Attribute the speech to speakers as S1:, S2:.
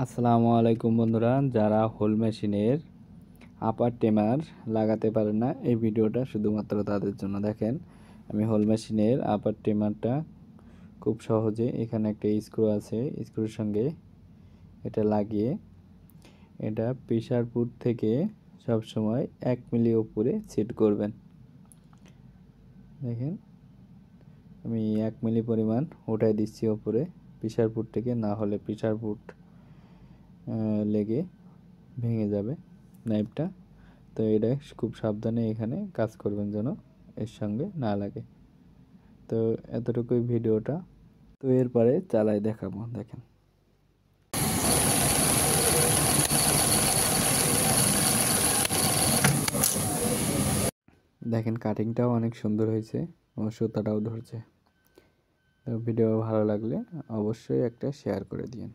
S1: আসসালামু আলাইকুম বন্ধুরা, যারা হোল মেশিনের আপার টেমার লাগাতে পারেন না, এই ভিডিওটা শুধুমাত্র তাদের জন্য। দেখেন, আমি হোল মেশিনের আপার টেমারটা খুব সহজে, এখানে একটা স্ক্রু আছে, স্ক্রুর সঙ্গে এটা লাগিয়ে এটা প্রেসার পুট থেকে সবসময় 1 মিলি উপরে সেট করবেন। দেখেন, আমি 1 মিলি পরিমাণ উঠাই দিচ্ছি উপরে প্রেসার পুট থেকে, না হলে প্রেসার পুট লেগে ভেঙে যাবে নাইফটা। তো এটা খুব সাবধানে এখানে কাজ করবেন যেন এর সঙ্গে না লাগে। তো এতটুকুই ভিডিওটা। তো এরপরে চালাই দেখাবো। দেখেন, দেখেন কাটিংটাও অনেক সুন্দর হয়েছে এবং সুতাটাও ধরছে। তো ভিডিও ভালো লাগলে অবশ্যই একটা শেয়ার করে দিন।